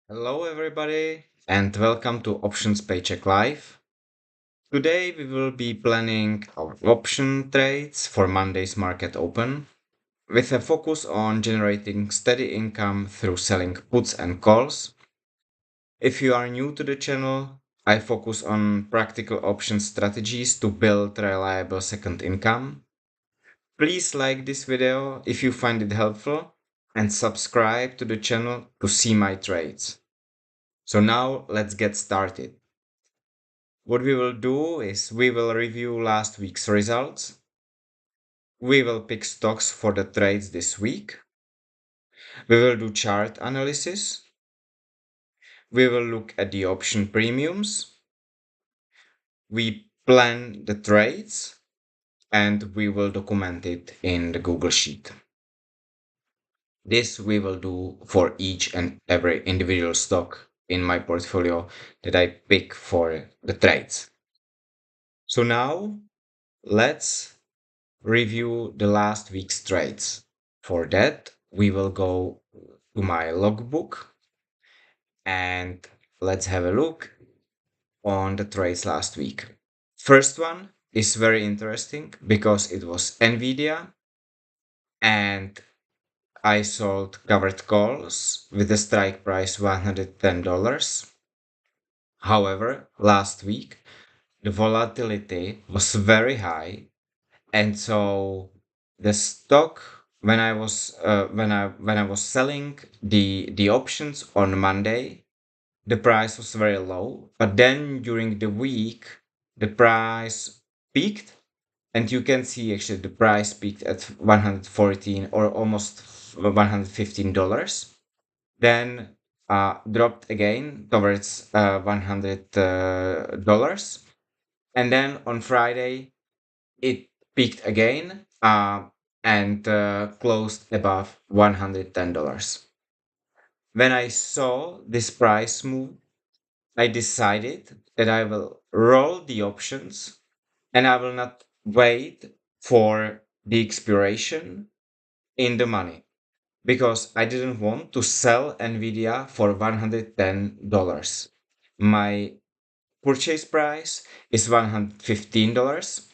Hello, everybody, and welcome to Options Paycheck Live. Today, we will be planning our option trades for Monday's market open with a focus on generating steady income through selling puts and calls. If you are new to the channel, I focus on practical option strategies to build reliable second income. Please like this video if you find it helpful and subscribe to the channel to see my trades. So now let's get started. What we will do is we will review last week's results. We will pick stocks for the trades this week. We will do chart analysis. We will look at the option premiums. We plan the trades and we will document it in the Google Sheet. This we will do for each and every individual stock in my portfolio that I pick for the trades. So now let's review the last week's trades. For that, we will go to my logbook and let's have a look on the trades last week. First one is very interesting because it was Nvidia and I sold covered calls with a strike price $110. However, last week the volatility was very high, and so the stock when I was selling the options on Monday, the price was very low, but then during the week the price peaked, and you can see actually the price peaked at 114 or almost $115, then dropped again towards $100, and then on Friday it peaked again and closed above $110. When I saw this price move, I decided that I will roll the options and I will not wait for the expiration in the money because I didn't want to sell Nvidia for $110. My purchase price is $115.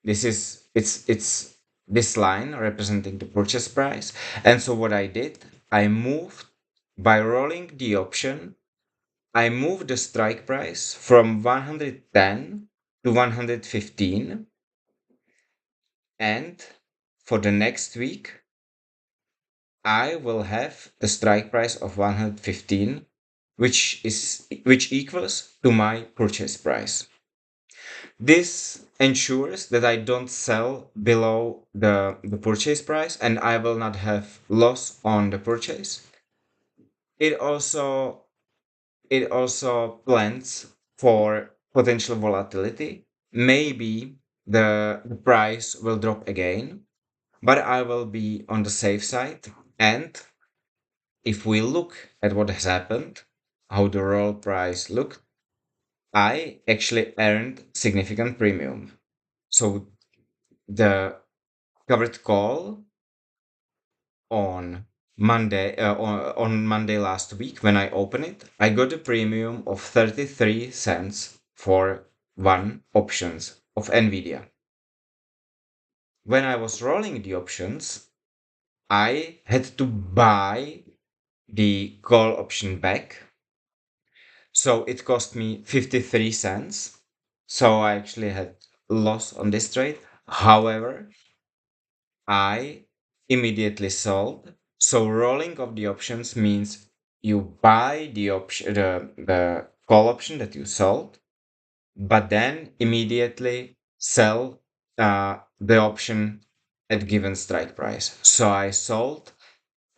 It's this line representing the purchase price. And so what I did, I moved by rolling the option, I moved the strike price from 110 to 115. And for the next week, I will have the strike price of 115, which equals to my purchase price. This ensures that I don't sell below the purchase price and I will not have loss on the purchase. It also it also plans for potential volatility. Maybe the price will drop again, but I will be on the safe side. And if we look at what has happened, how the roll price looked, I actually earned significant premium. So the covered call on on Monday last week when I opened it, I got a premium of 33 cents for one options of Nvidia. When I was rolling the options, I had to buy the call option back. So it cost me 53 cents. So I actually had loss on this trade. However, I immediately sold. So rolling of the options means you buy the option, the call option that you sold, but then immediately sell the option at given strike price. So I sold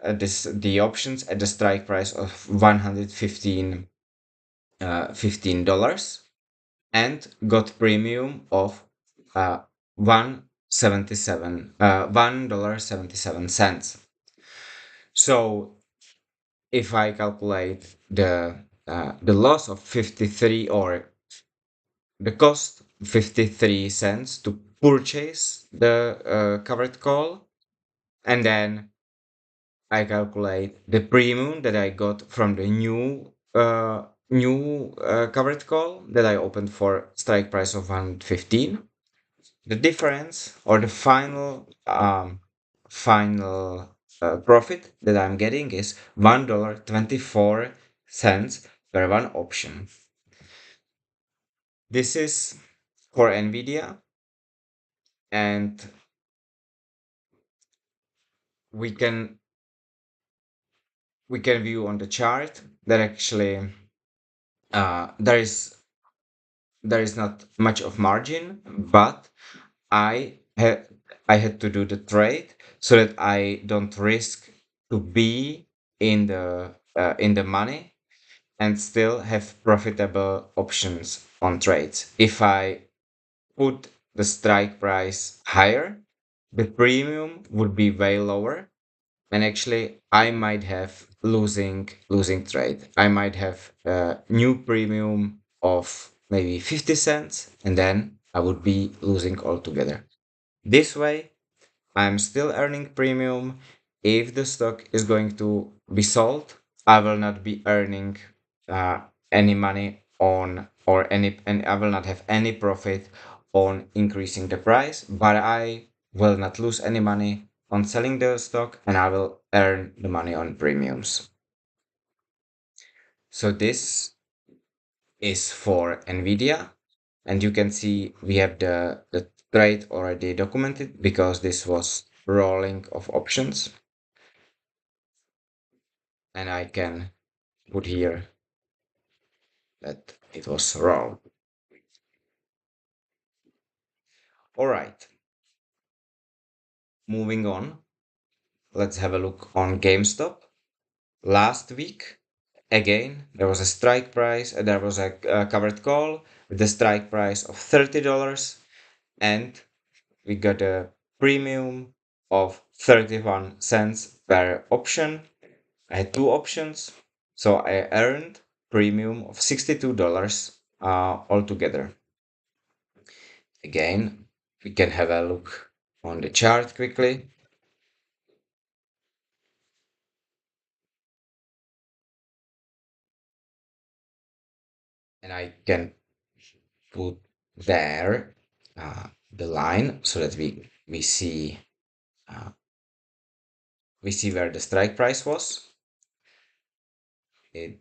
the options at the strike price of 115 $15 and got premium of uh, 177 $1.77. So if I calculate the loss of 53 or the cost 53 cents to purchase the covered call, and then I calculate the premium that I got from the new covered call that I opened for strike price of 115. The difference or the final profit that I'm getting is $1.24 per one option. This is for Nvidia, and we can we can view on the chart that actually there is not much of margin, but I had I had to do the trade so that I don't risk to be in the money and still have profitable options on trades. If I put the strike price higher, the premium would be way lower, and actually I might have losing trade. I might have a new premium of maybe 50 cents, and then I would be losing altogether. This way I'm still earning premium. If the stock is going to be sold, I will not be earning uh, any money on, or and I will not have any profit on increasing the price, but I will not lose any money on selling the stock, and I will earn the money on premiums. So this is for Nvidia, and you can see we have the trade already documented because this was rolling of options, and I can put here that it was roll. All right, moving on. Let's have a look on GameStop. Last week, again, there was a strike price. There was a covered call with a strike price of $30, and we got a premium of 31 cents per option. I had two options, so I earned premium of $62 altogether. Again, we can have a look on the chart quickly. And I can put there the line so that uh, we see where the strike price was. It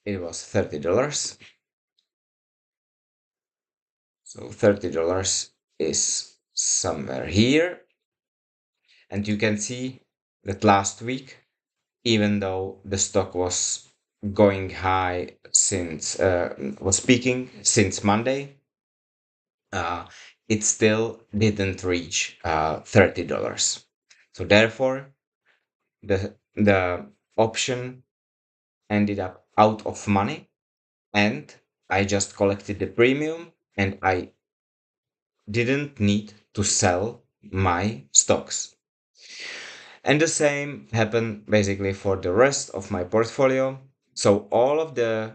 it was $30. So $30 is somewhere here. And you can see that last week, even though the stock was going high since was peaking since Monday, uh, it still didn't reach $30. So therefore, the option ended up out of money, and I just collected the premium, and I didn't need to sell my stocks. And the same happened basically for the rest of my portfolio. So all of the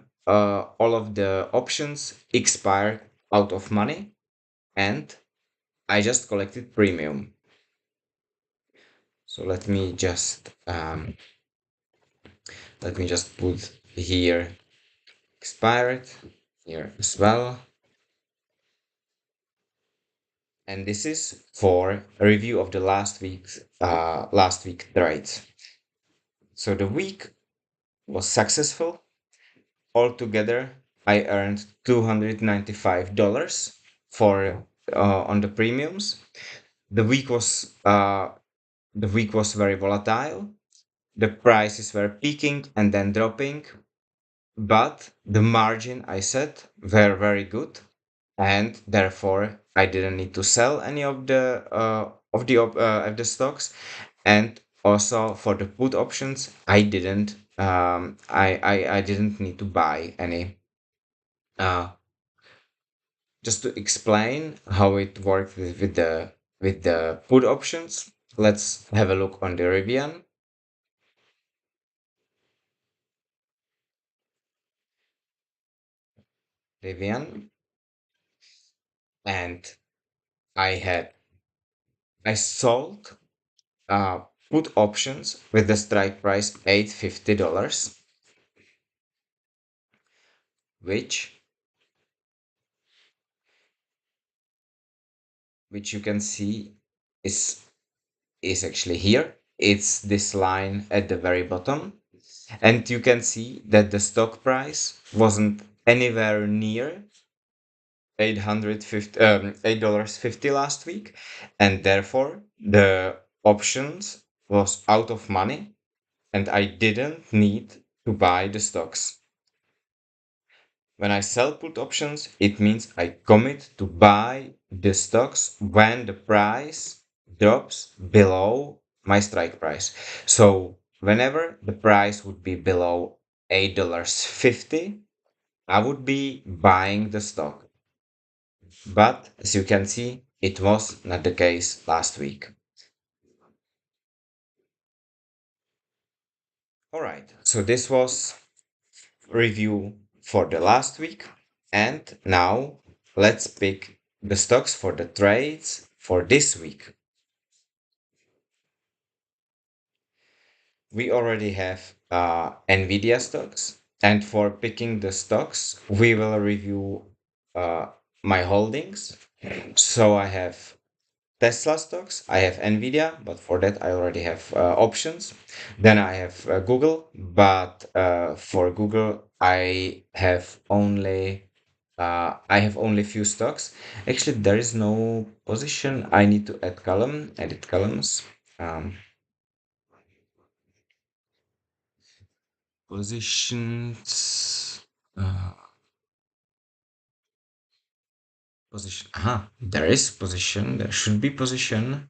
options expired out of money, and I just collected premium. So let me just put here expired here as well. And this is for a review of the last week trades. So the week was successful. Altogether, I earned $295 for on the premiums. The week was very volatile. The prices were peaking and then dropping, but the margin I set were very good, and therefore I didn't need to sell any of the stocks. And also for the put options, I didn't need to buy any. uh just to explain how it worked with the put options, let's have a look on the Rivian. And I had I sold put options with the strike price $850, which which you can see is is actually here. It's this line at the very bottom. And you can see that the stock price wasn't anywhere near 850 $8.50 last week, and therefore the options was out of money and I didn't need to buy the stocks. When I sell put options, it means I commit to buy the stocks when the price drops below my strike price. So whenever the price would be below $8.50, I would be buying the stock. But as you can see, it was not the case last week. All right, so this was review for the last week. And now let's pick the stocks for the trades for this week. We already have Nvidia stocks. And for picking the stocks, we will review uh, my holdings. So I have Tesla stocks, I have Nvidia, but for that I already have options. Then I have Google, but for Google I have only few stocks. Actually, there is no position. I need to add column, edit columns. Um, Positions. Position. There is position. There should be position.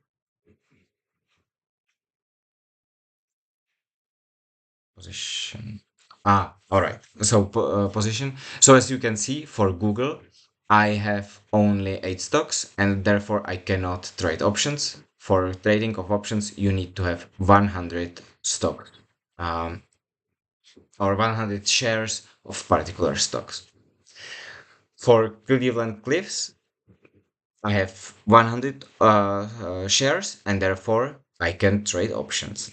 Position. All right. So position. So as you can see, for Google, I have only 8 stocks, and therefore I cannot trade options. For trading of options, you need to have 100 stocks, um, or 100 shares of particular stocks. For Cleveland Cliffs, I have 100 shares, and therefore I can trade options.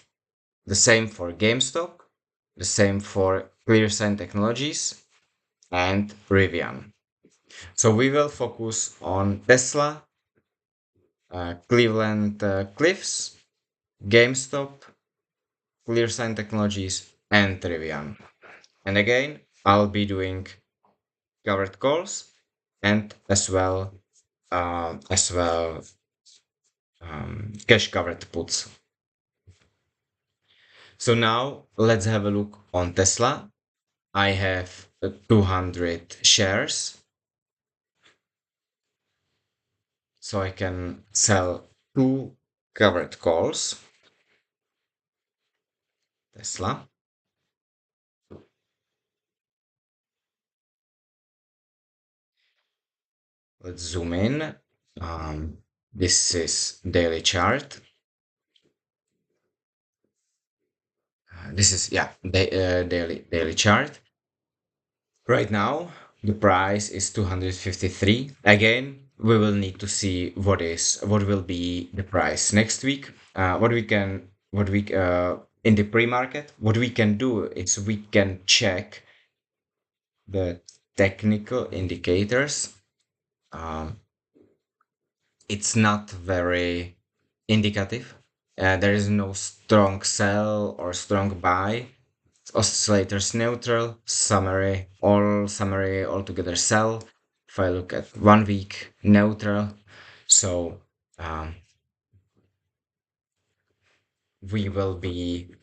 The same for GameStop, the same for ClearSign Technologies and Rivian. So we will focus on Tesla, Cleveland Cliffs, GameStop, ClearSign Technologies, and Rivian. And again, I'll be doing covered calls and as well cash covered puts. So now let's have a look on Tesla. I have 200 shares, so I can sell 2 covered calls. Tesla. Let's zoom in. This is daily chart. This is daily chart. Right now, the price is 253. Again, we will need to see what will be the price next week. What we in the pre-market, what we can do is we can check the technical indicators. Um, it's not very indicative. There is no strong sell or strong buy. Oscillators neutral, summary altogether sell. If I look at 1 week, neutral. So um, we will be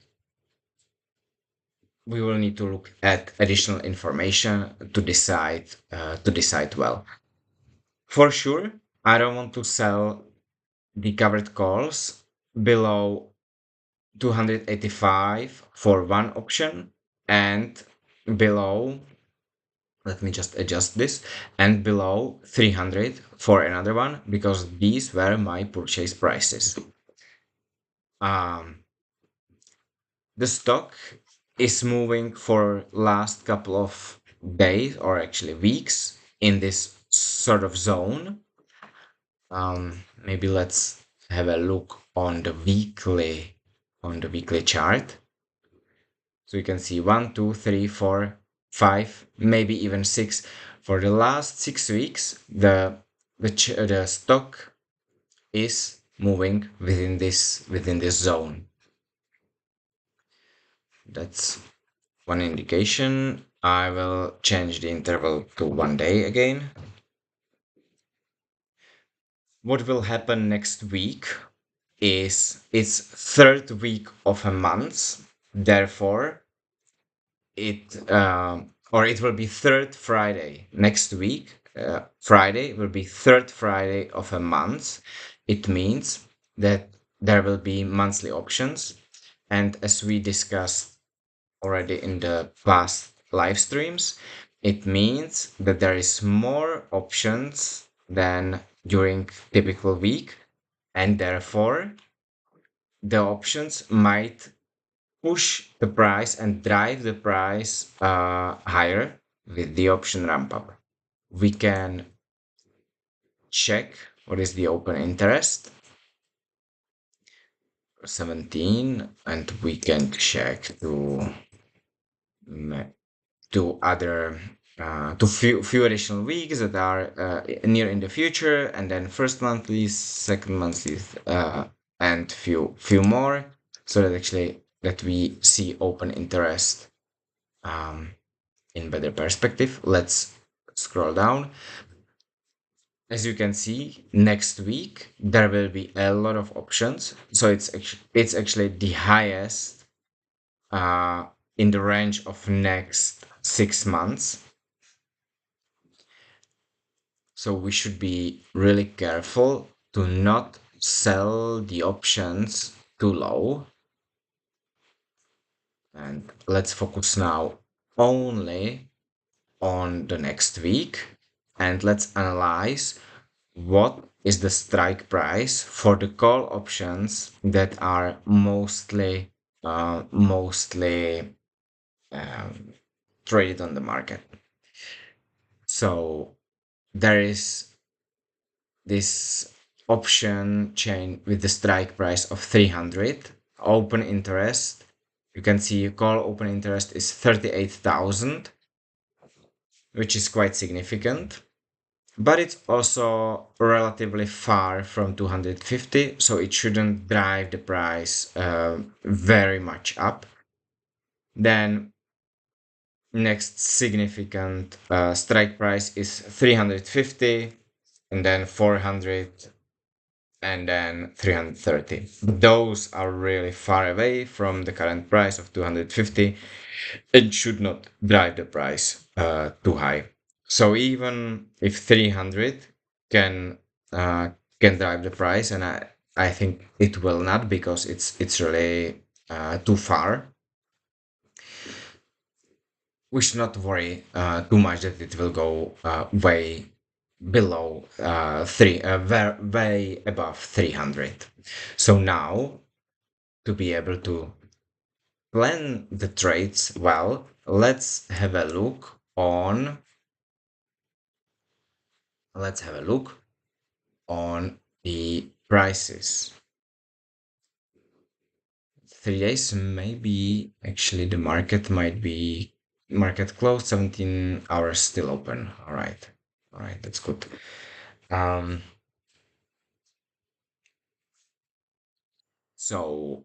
we will need to look at additional information to decide well. For sure, I don't want to sell the covered calls below 285 for one option and below, let me just adjust this, and below 300 for another one, because these were my purchase prices. The stock is moving for last couple of days or actually weeks in this sort of zone. Maybe let's have a look on the on the weekly chart. So you can see 1, 2, 3, 4, 5, maybe even 6. For the last 6 weeks, the stock is moving within this zone. That's one indication. I will change the interval to 1 day again. What will happen next week is it's third week of a month. Therefore, it will be third Friday next week. Friday will be third Friday of a month. It means that there will be monthly options, and as we discussed already in the past live streams, it means that there is more options than during typical week, and therefore the options might push the price and drive the price higher with the option ramp up. We can check what is the open interest 17, and we can check to other to few additional weeks that are near in the future, and then first monthly, second monthly, and few more, so that actually that we see open interest in better perspective. Let's scroll down. As you can see, next week there will be a lot of options, so it's actually the highest uh, in the range of next 6 months. So we should be really careful to not sell the options too low. And let's focus now only on the next week, and let's analyze what is the strike price for the call options that are mostly um, traded on the market. So there is this option chain with the strike price of 300. Open interest, you can see call open interest is 38,000, which is quite significant, but it's also relatively far from 250, so it shouldn't drive the price very much up. Then next significant strike price is 350, and then 400, and then 330. Those are really far away from the current price of 250. It should not drive the price too high. So even if 300 can uh, can drive the price, and I think it will not, because it's really too far. We should not worry too much that it will go way below way above 300. So now, to be able to plan the trades well, let's have a look on the prices. 3 days, maybe actually the market might be market closed, 17 hours still open. All right, that's good. Um, so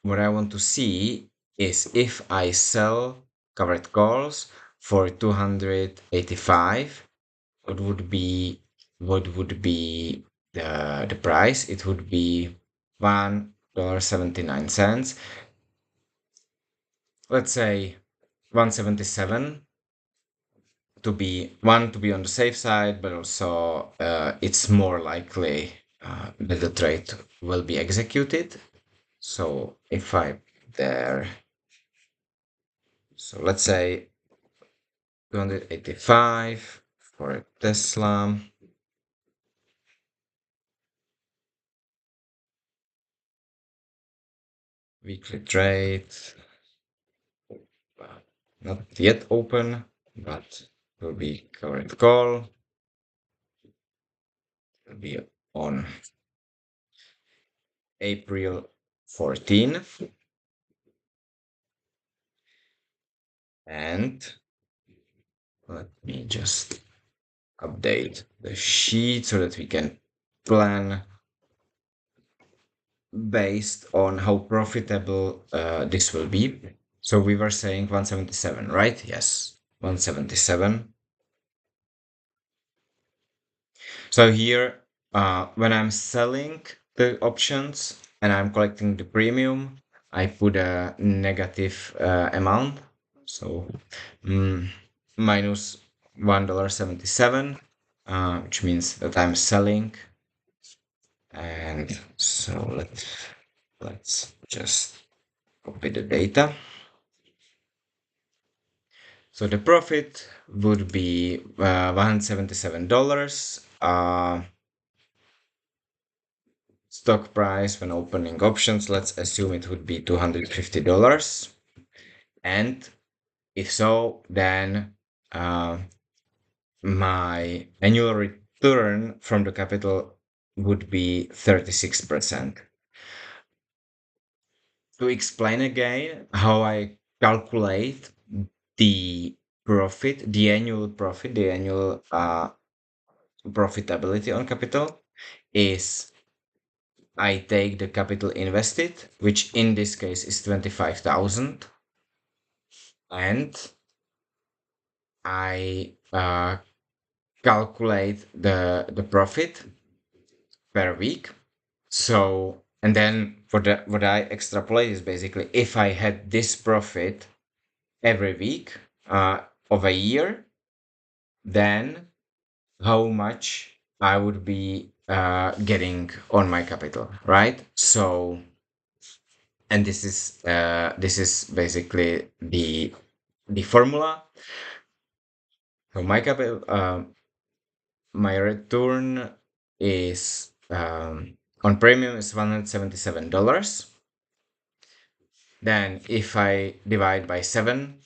what I want to see is if I sell covered calls for 285, what would be the price? It would be $1.79. Let's say 177, to be on the safe side, but also it's more likely that the trade will be executed. So if I there, so let's say 285 for Tesla. Weekly trade, not yet open, but will be current call. Will be on April 14. And let me just update the sheet so that we can plan based on how profitable this will be. So we were saying 177, right? Yes, 177. So here, when I'm selling the options and I'm collecting the premium, I put a negative amount. So mm, minus $1.77, which means that I'm selling. And so let's just copy the data. So the profit would be $177. Stock price when opening options, let's assume it would be $250. And if so, then my annual return from the capital would be 36%. To explain again how I calculate the profit, the annual profit, the annual profitability on capital is I take the capital invested, which in this case is 25,000, and I calculate the profit per week. So, and then for the what I extrapolate is basically if I had this profit every week of a year, then how much I would be getting on my capital, right? So, and this is basically the formula. So my capital, my return is on premium is $177. Then if I divide by 7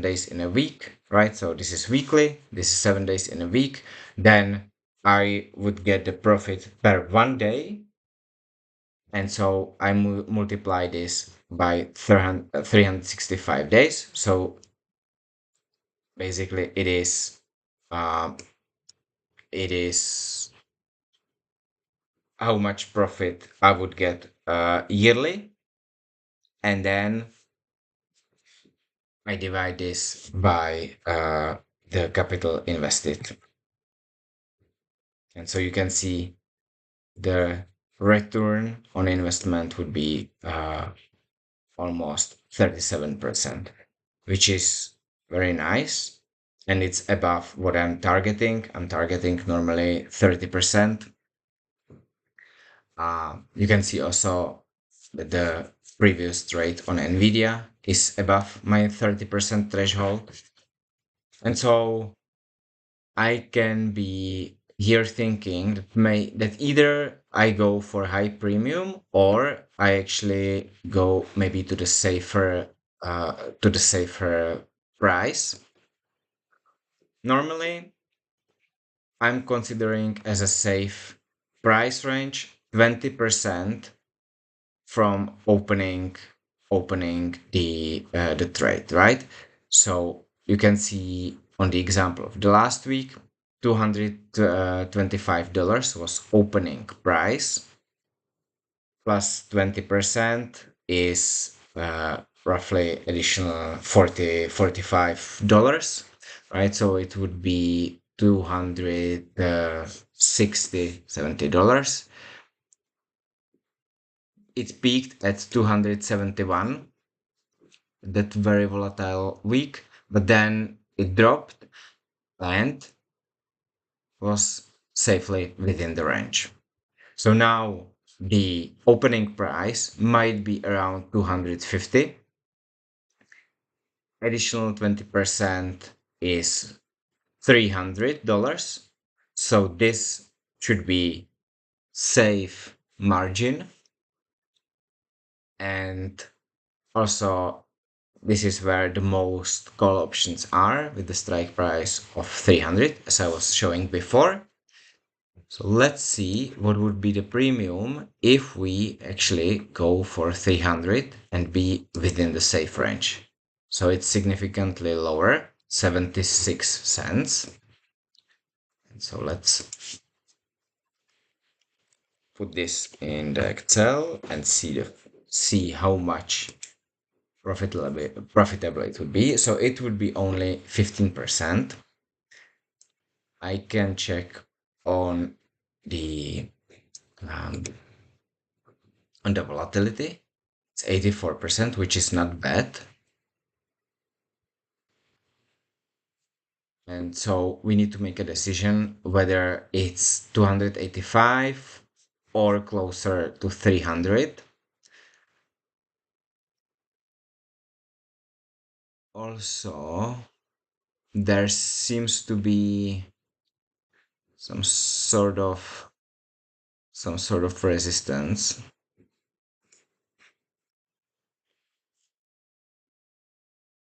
days in a week, right? So this is weekly, this is 7 days in a week, then I would get the profit per 1 day. And so I multiply this by 365 days. So basically uh, it is how much profit I would get yearly. And then I divide this by the capital invested. And so you can see the return on investment would be almost 37%, which is very nice. And it's above what I'm targeting. I'm targeting normally 30%. You can see also that the previous trade on Nvidia is above my 30% threshold. And so I can be here thinking that either I go for high premium or I actually go maybe to the safer price. Normally, I'm considering as a safe price range 20% from opening the trade, right? So you can see on the example of the last week, $225 was opening price plus 20% is roughly additional 45 dollars, right? So it would be 260 $70. It peaked at 271 that very volatile week, but then it dropped and was safely within the range. So now the opening price might be around 250. Additional 20% is $300. So this should be safe margin. And also this is where the most call options are with the strike price of 300, as I was showing before. So let's see what would be the premium if we actually go for 300 and be within the safe range. So it's significantly lower, 76 cents. So let's put this in the Excel and see how much profitable it would be. So it would be only 15%. I can check on the um, on the volatility. It's 84%, which is not bad. And so we need to make a decision whether it's 285 or closer to 300. Also, there seems to be some sort of resistance.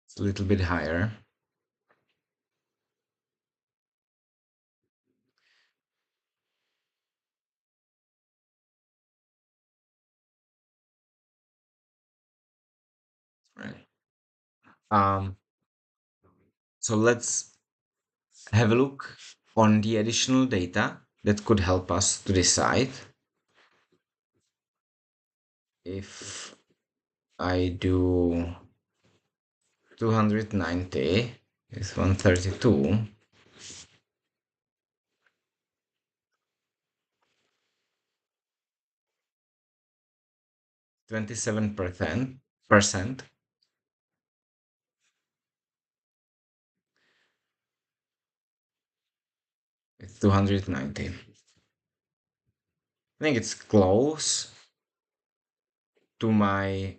It's a little bit higher. Right. Um, so let's have a look on the additional data that could help us to decide. If I do 290 is 132, 27% is 290. I think it's close to my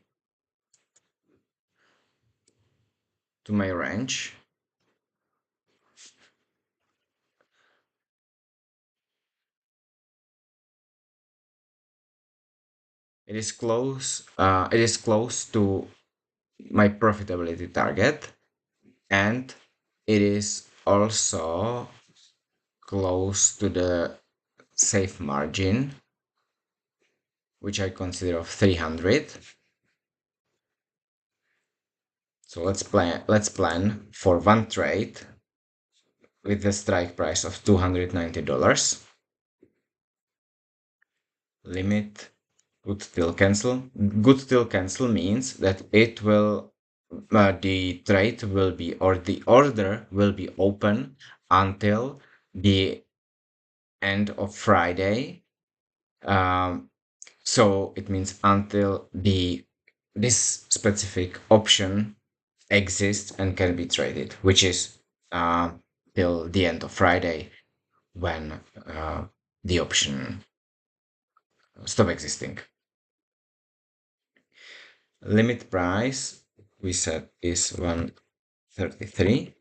range. It is close to my profitability target, and it is also close to the safe margin, which I consider of 300. So let's plan for one trade with the strike price of $290. Limit good till cancel. Good till cancel means that it will the trade will be, or the order will be open until the end of Friday. So it means until this specific option exists and can be traded, which is uh, till the end of Friday, when the option stop existing. Limit price we said is 133,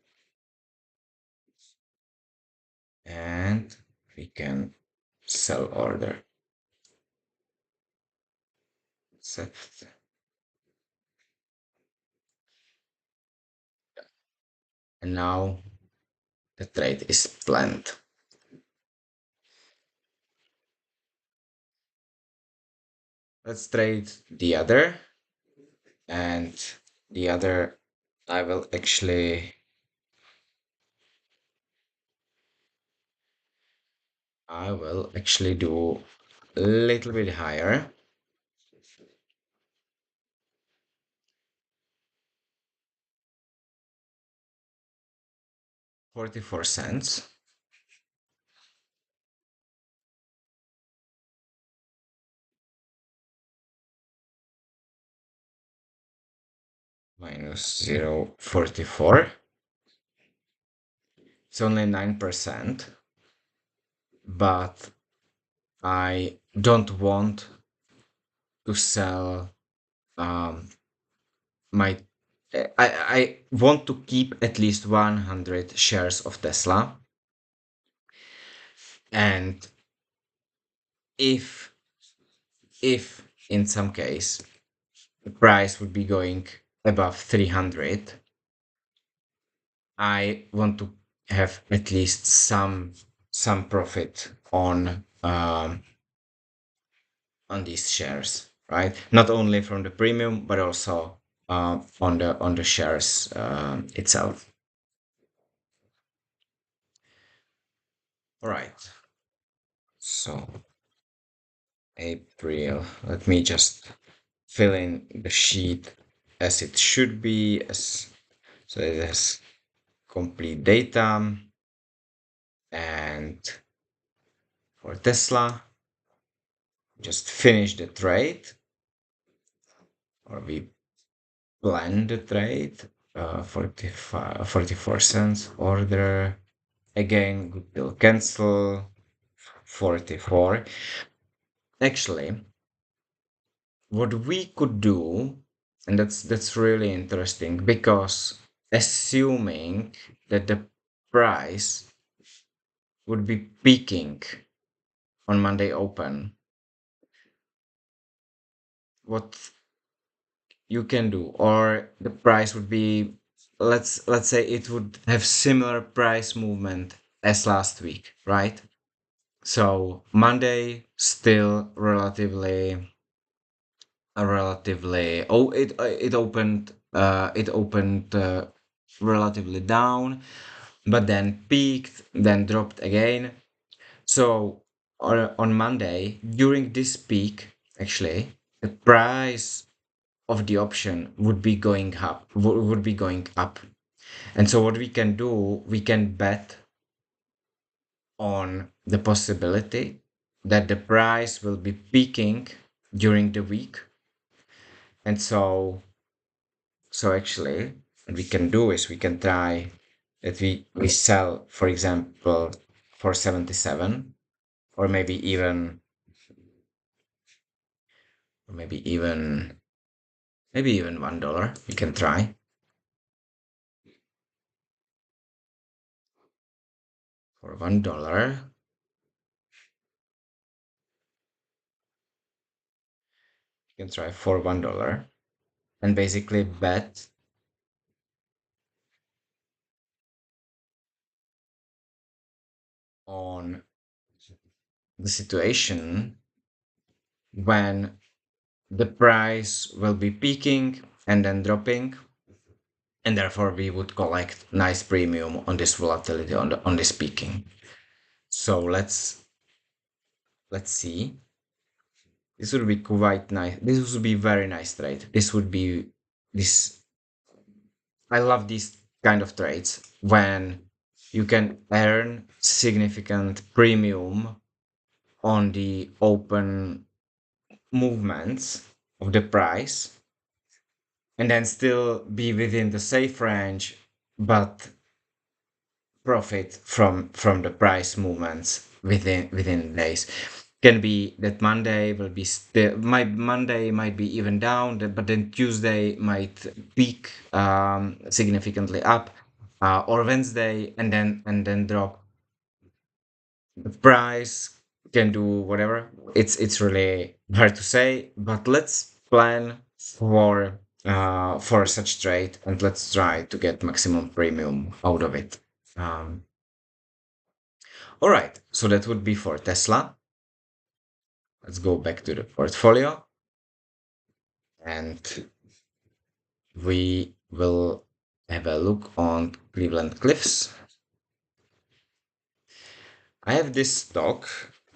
and we can sell order set. And now the trade is planned. Let's trade the other, and the other I will actually do a little bit higher. 44 cents. Minus 0.44. It's only 9%, but I don't want to sell my I want to keep at least 100 shares of Tesla. And if in some case the price would be going above 300, I want to have at least some profit on these shares, right? Not only from the premium, but also on the shares itself. All right. So April. Let me just fill in the sheet as it should be. As so it has complete data, and for Tesla, just finish the trade, or we plan the trade. 44 cents order. Again, goodwill cancel. 44. Actually, what we could do, and that's really interesting, because assuming that the price would be peaking on Monday open, what you can do, or the price would be, let's say it would have similar price movement as last week, right? So Monday still relatively, oh, it opened relatively down, but then peaked, then dropped again. So on Monday, during this peak, actually, the price of the option would be going up, would be going up. And so what we can do, we can bet on the possibility that the price will be peaking during the week. And so actually, what we can do is we can try that we sell, for example, for 77, or maybe even $1. We can try for $1. You can try for $1 and basically bet on the situation when the price will be peaking and then dropping, and therefore we would collect nice premium on this volatility, on this peaking. So let's see. This would be quite nice. This would be very nice trade. This. I love these kind of trades when you can earn significant premium on the open movements of the price, and then still be within the safe range, but profit from the price movements within days. Can be that Monday will be still, my Monday might be even down, but then Tuesday might peak significantly up, or Wednesday and then drop. The price can do whatever. It's really hard to say, but let's plan for such trade, and let's try to get maximum premium out of it. Um, all right, so that would be for Tesla. Let's go back to the portfolio, and we will have a look on Cleveland Cliffs. I have this stock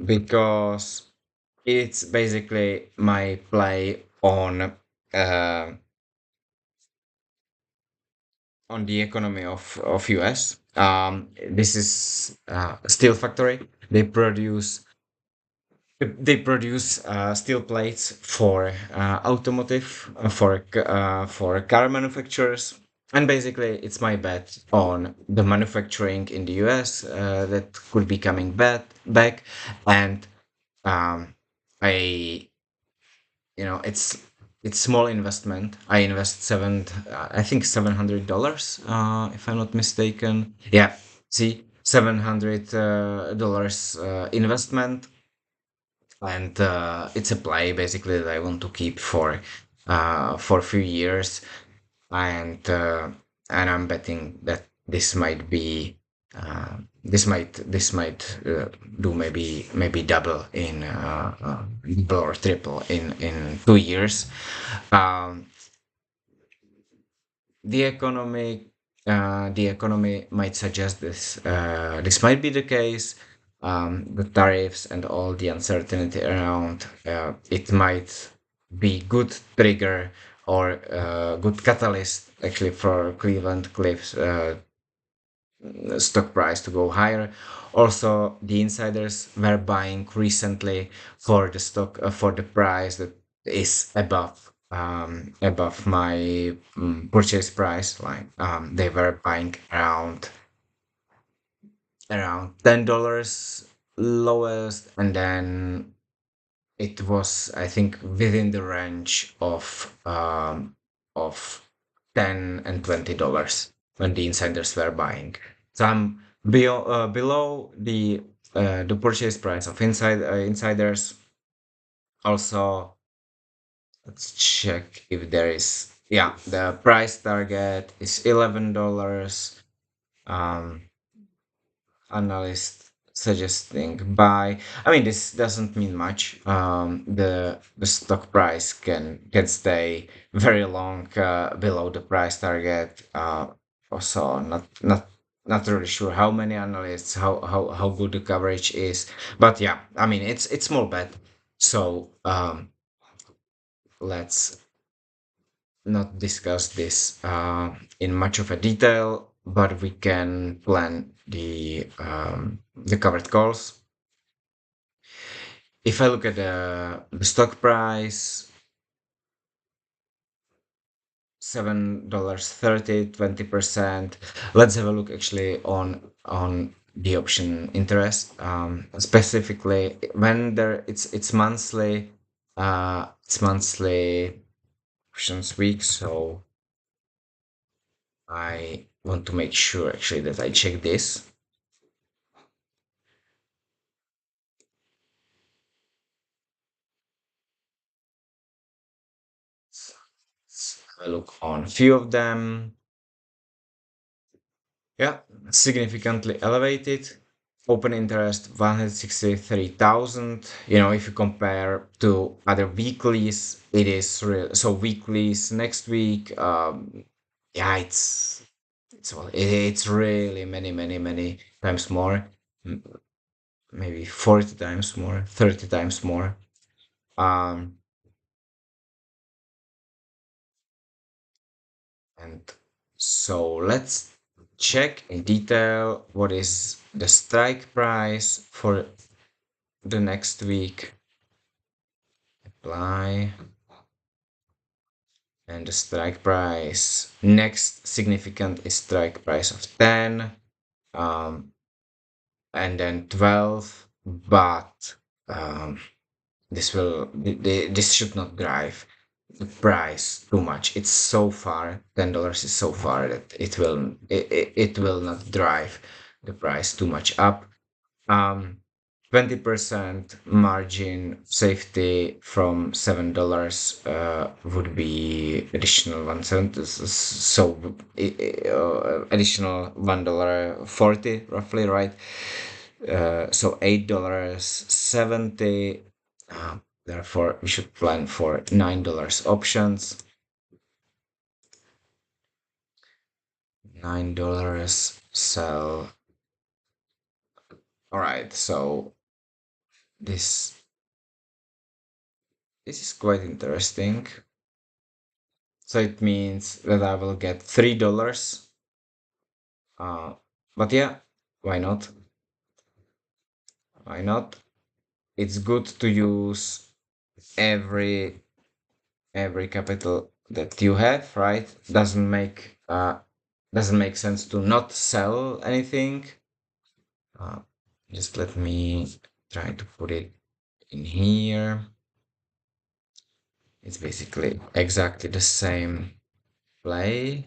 because it's basically my play uh, on the economy of US. This is a steel factory. They produce steel plates for automotive, for car manufacturers, and basically it's my bet on the manufacturing in the US that could be coming back, and um, I it's small investment. I invest I think $700, if I'm not mistaken. Yeah, see, $700 investment, and it's a play basically that I want to keep for a few years, and and I'm betting that this might do maybe double or triple in 2 years. Um, the economy the economy might suggest this this might be the case. The tariffs and all the uncertainty around it might be good trigger or good catalyst actually for Cleveland Cliffs stock price to go higher. Also, the insiders were buying recently for the stock for the price that is above my purchase price. Like they were buying around $10 lowest, and then it was, I think, within the range of $10 and $20 when the insiders were buying. So I'm below the purchase price of insiders. Also, let's check if there is. Yeah, the price target is $11. Um, Analyst suggesting buy. I mean, this doesn't mean much. The stock price can stay very long below the price target. Also, not really sure how many analysts, how good the coverage is. But yeah, I mean, it's small bet. So let's not discuss this in much of a detail, but we can plan the covered calls. If I look at the stock price, $7 30 20%. Let's have a look actually on the option interest. Specifically when there it's monthly options week, so I want to make sure actually that I check this. Let's have a look on a few of them. Yeah, significantly elevated. Open interest 163,000. You know, if you compare to other weeklies, it is real. So weeklies next week, yeah, it's really many times more. M- Maybe 40 times more, 30 times more. Um, And so let's check in detail what is the strike price for the next week. Apply. And the strike price. Next significant is strike price of 10. Um, and then 12. But this should not drive the price too much. It's so far, $10 is so far that it will not drive the price too much up. Um, 20% margin safety from $7 would be additional 1 cent. So additional $1.40 roughly, right? So $8.70. Therefore, we should plan for $9 options. $9 sell. All right, so this this is quite interesting. So it means that I will get $3. Uh, but yeah, why not? Why not? It's good to use every every capital that you have, right? Doesn't make sense to not sell anything. Uh, just let me try to put it in here. It's basically exactly the same play.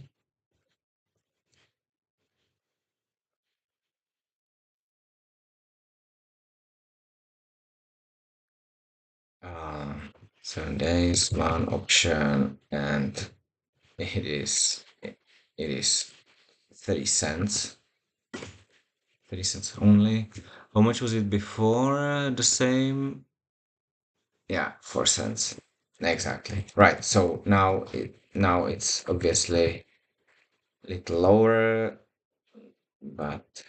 Uh, 7 days, one option, and it is 30 cents. 30 cents only. How much was it before? The same? Yeah, 4 cents. Exactly. Right. So now it's obviously little lower, but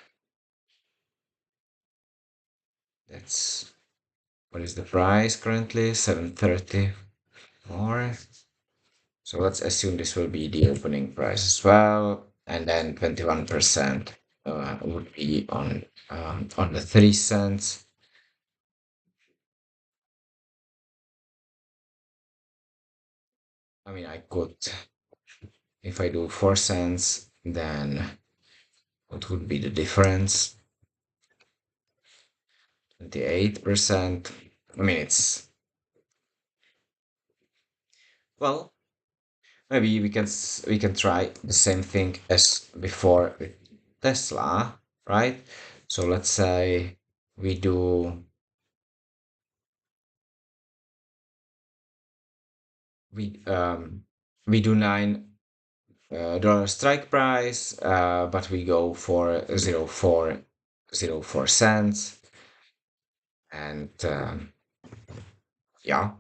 that's what is the price currently? 734. So let's assume this will be the opening price as well, and then 21% would be on the 3 cents. I mean, I could, if I do 4 cents, then what would be the difference? 28%. I mean, it's, well, maybe we can try the same thing as before with Tesla, right? So let's say we do we um we do $9 strike price, but we go for 0.0404 cents, and yeah,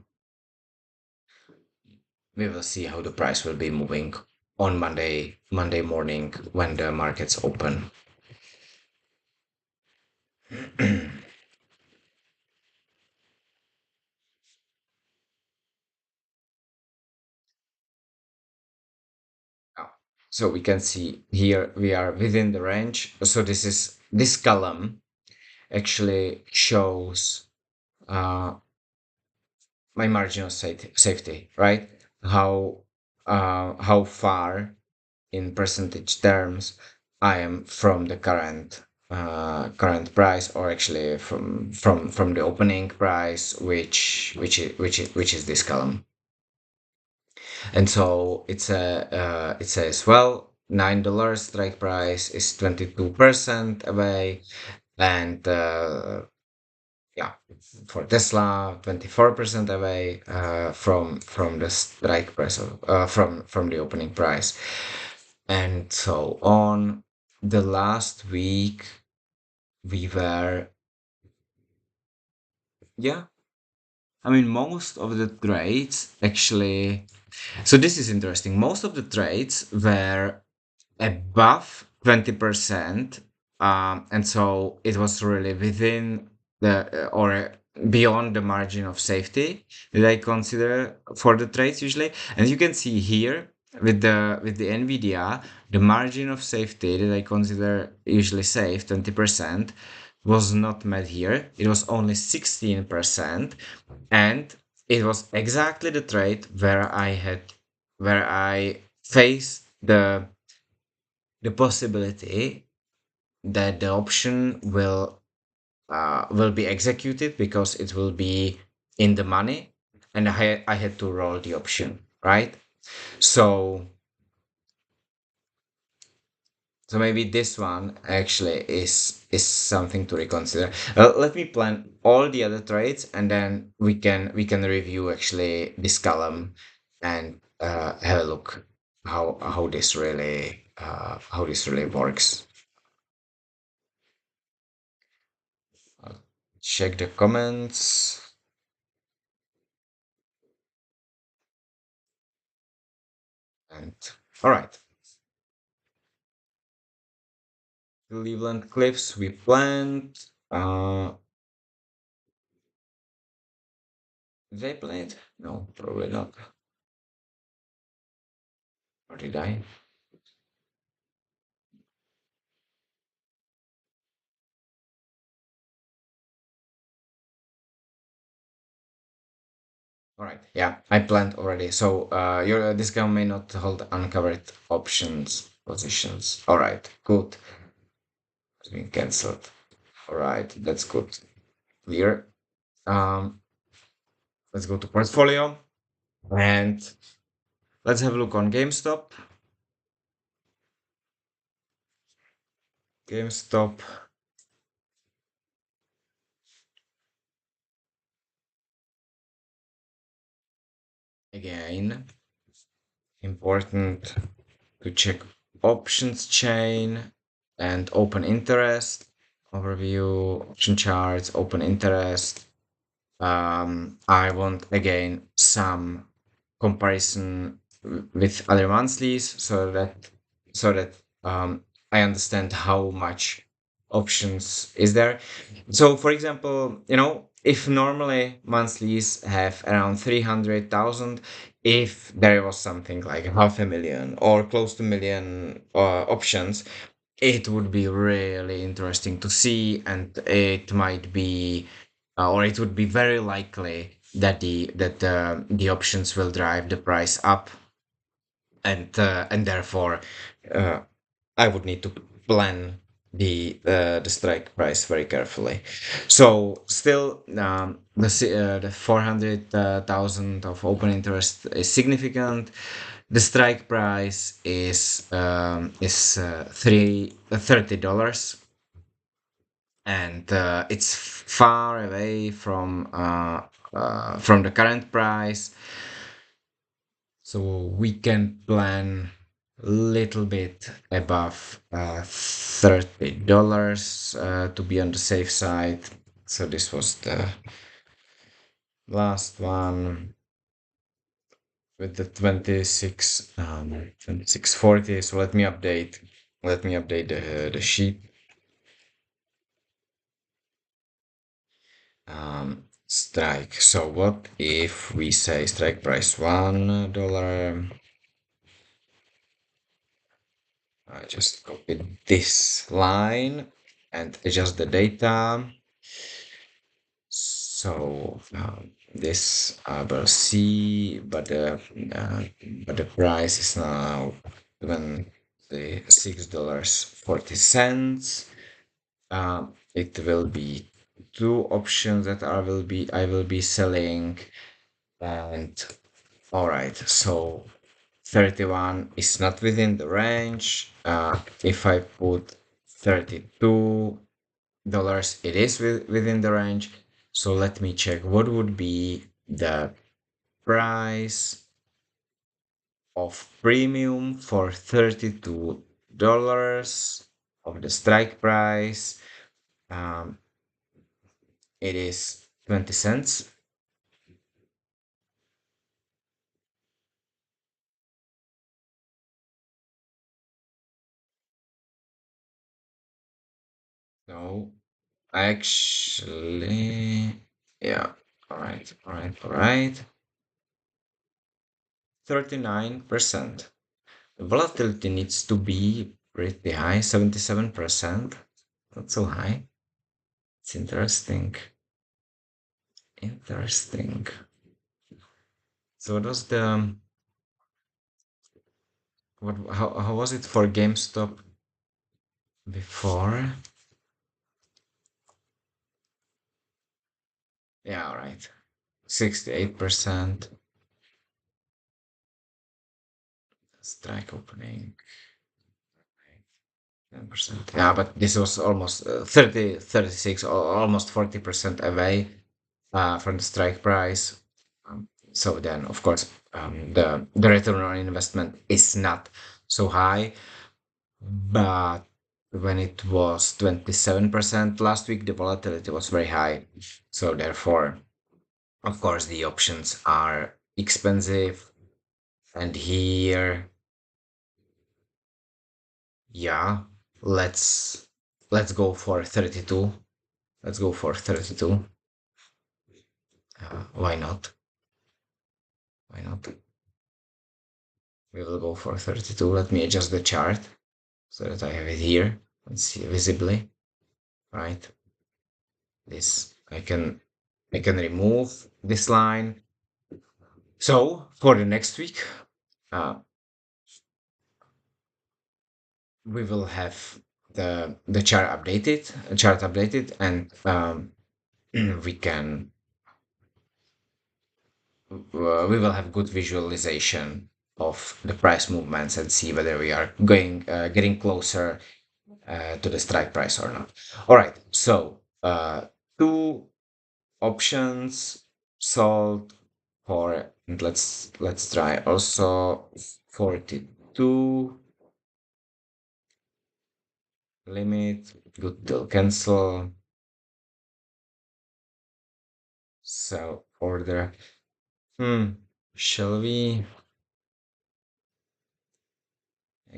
we will see how the price will be moving on Monday morning when the markets open. Yeah. So we can see here we are within the range. So this column actually shows my margin of safety, right? How far in percentage terms I am from the current price, or actually from the opening price, which is this column. And so it says, well, $9 strike price is 22% away, and yeah, for Tesla, 24% away from the strike price of from the opening price, and so on. The last week we were, yeah, I mean, most of the trades actually. So this is interesting. Most of the trades were above 20%, and so it was really within the or beyond the margin of safety that I consider for the trades usually. And you can see here with the Nvidia, the margin of safety that I consider usually safe, 20%, was not met here. It was only 16%, and it was exactly the trade where I faced the possibility that the option will be executed because it will be in the money, and I had to roll the option, right? So so maybe this one actually is something to reconsider. Let me plan all the other trades, and then we can review actually this column and have a look how this really works. I'll check the comments. And all right, Cleveland Cliffs we planned. Did I play it? No, probably not. Or did I? All right. Yeah, I planned already. So your discount may not hold uncovered options positions. All right. Good. It's been cancelled. All right. That's good. Clear. Um, let's go to portfolio, and let's have a look on GameStop. GameStop again. Important to check options chain and open interest overview, option charts, open interest. I want again some comparison with other monthlies, so that I understand how much options is there. So, for example, if normally monthlies have around 300,000, if there was something like half a million or close to million options, it would be really interesting to see, and it might be, or it would be very likely that the options will drive the price up, and therefore uh, I would need to plan the strike price very carefully. So still, the 400,000 of open interest is significant. The strike price is $30, and it's far away from the current price, so we can plan a little bit above $30 to be on the safe side. So this was the last one with the 2640. So let me update the sheet. Strike. So what if we say strike price $1? I just copy this line and adjust the data. So this I will see, but the price is now $26.40. It will be two options that I will be selling, and all right. So 31 is not within the range. If I put $32, it is within the range. So let me check what would be the price of premium for $32 of the strike price. Um, it is 20 cents. So actually, yeah, all right, all right, all right. 39%. The volatility needs to be pretty high, 77%. Not so high. It's interesting. Interesting. So what was how was it for GameStop before? Yeah, all right. 68%. Strike opening. 10%. Yeah, but this was almost 30, 36, almost 40% away from the strike price. So then, of course, the return on investment is not so high. But when it was 27% last week, the volatility was very high. So therefore, of course, the options are expensive. And here, yeah, let's go for 32. Let's go for 32. Why not? Why not? We will go for 32. Let me adjust the chart so that I have it here and see visibly. Right. This I can remove this line. So for the next week, uh, we will have the chart updated, and we can we will have good visualization of the price movements and see whether we are getting closer to the strike price or not. All right, so two options sold for, and let's try also 42 limit, good till cancel, sell order. Shall we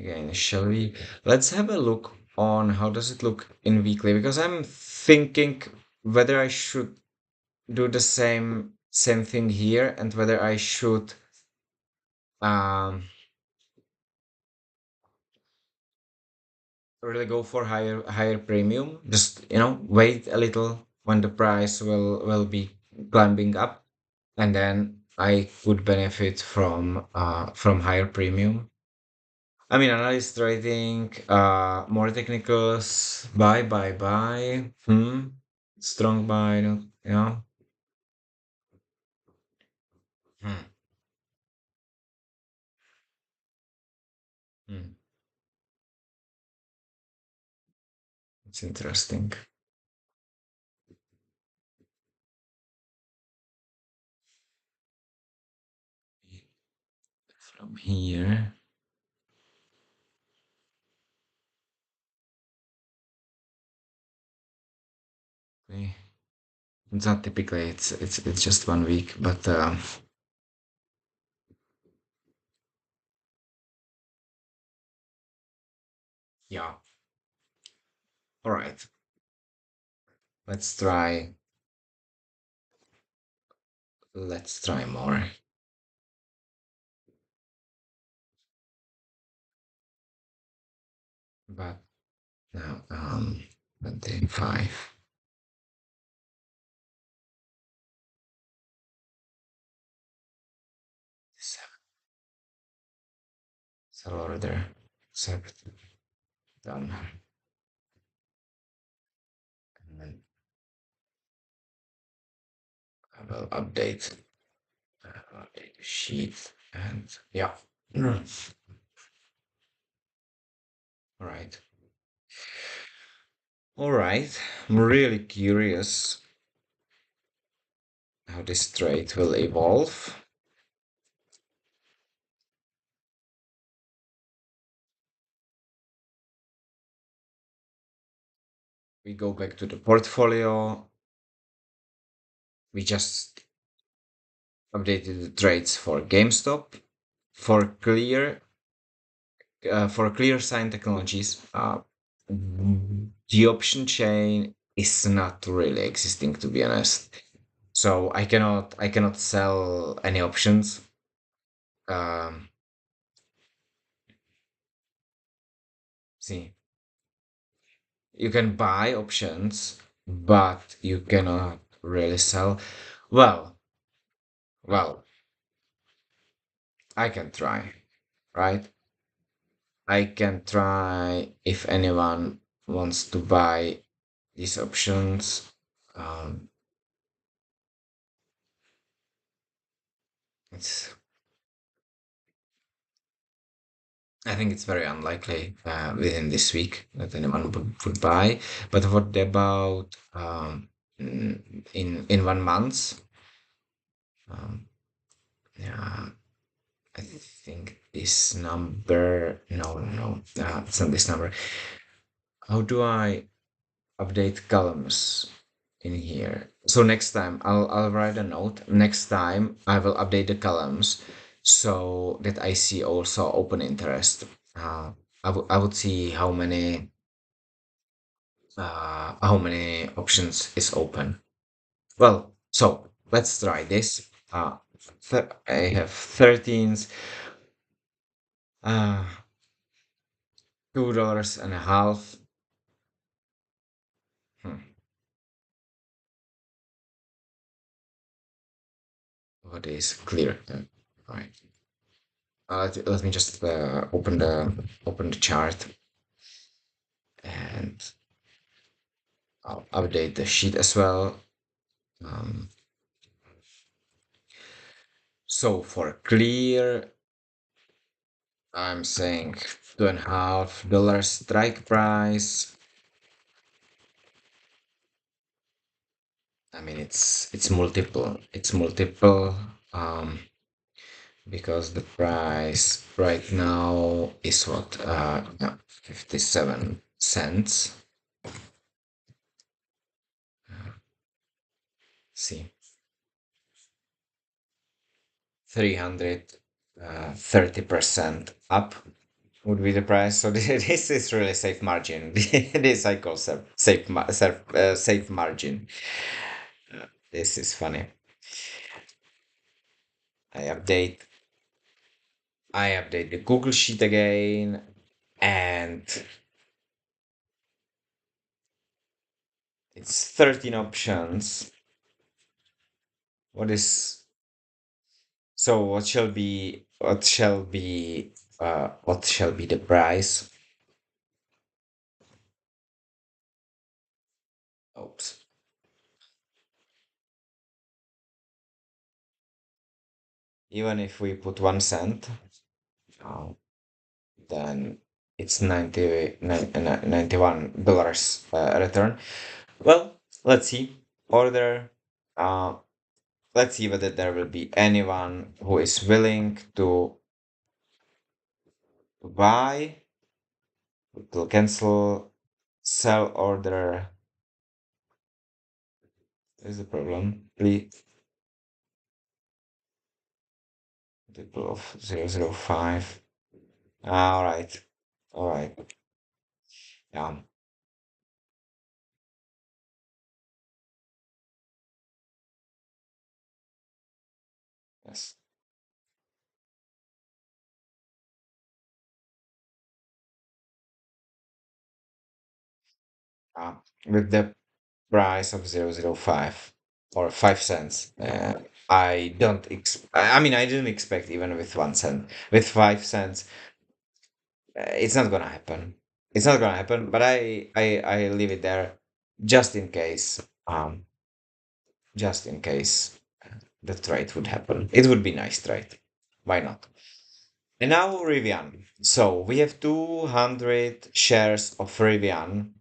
again, shall we? Let's have a look on how does it look in weekly because I'm thinking whether I should do the same thing here and whether I should um really go for higher premium. Just wait a little when the price will be climbing up, and then I could benefit from higher premium. I mean, analyst trading, more technicals, buy, strong buy, yeah, hmm, hmm. It's interesting. From here, okay. It's not typically, it's just 1 week, but yeah. All right, let's try. Let's try more. But now, 25. Sell order. Accept. Done. And then I will update the sheet. And yeah. All right. All right. I'm really curious how this trade will evolve. We go back to the portfolio. We just updated the trades for GameStop, for Clear Sign Technologies. The option chain is not really existing, to be honest. So I cannot sell any options. Um, see, you can buy options, but you cannot really sell. Well, well, I can try, right? I can try if anyone wants to buy these options. Um, it's I think it's very unlikely within this week that anyone would buy. But what about in 1 month? Um, yeah, I think this number. No, no, it's not this number. How do I update columns in here? So next time I'll write a note. Next time I will update the columns so that I see also open interest. Uh, I would see how many options is open. Well, so let's try this. I have 13s, uh, $2.50. Hmm. What is clear? Right. Let me just open the chart and I'll update the sheet as well. Um, so for clear, I'm saying $2.50 strike price. I mean, it's multiple. It's multiple because the price right now is what? Yeah, 57 cents. See, 330% up. would be the price. So this is really safe margin. This I call safe margin. This is funny. I update I update the Google Sheet again, and it's 13 options. What is so? What shall be the price? Oops. Even if we put 1 cent, uh, then it's $91 return. Well, let's see. Order. Uh, let's see whether there will be anyone who is willing to buy. To cancel, sell order. Is the problem. Please, people of 005. All right. All right. Yeah. Yes. Uh, with the price of 005 or 5 cents. I don't I mean, I didn't expect even with 1 cent. With 5 cents, it's not gonna happen. It's not gonna happen. But I leave it there just in case. Just in case the trade would happen. It would be nice trade. Why not? And now Rivian. So we have 200 shares of Rivian,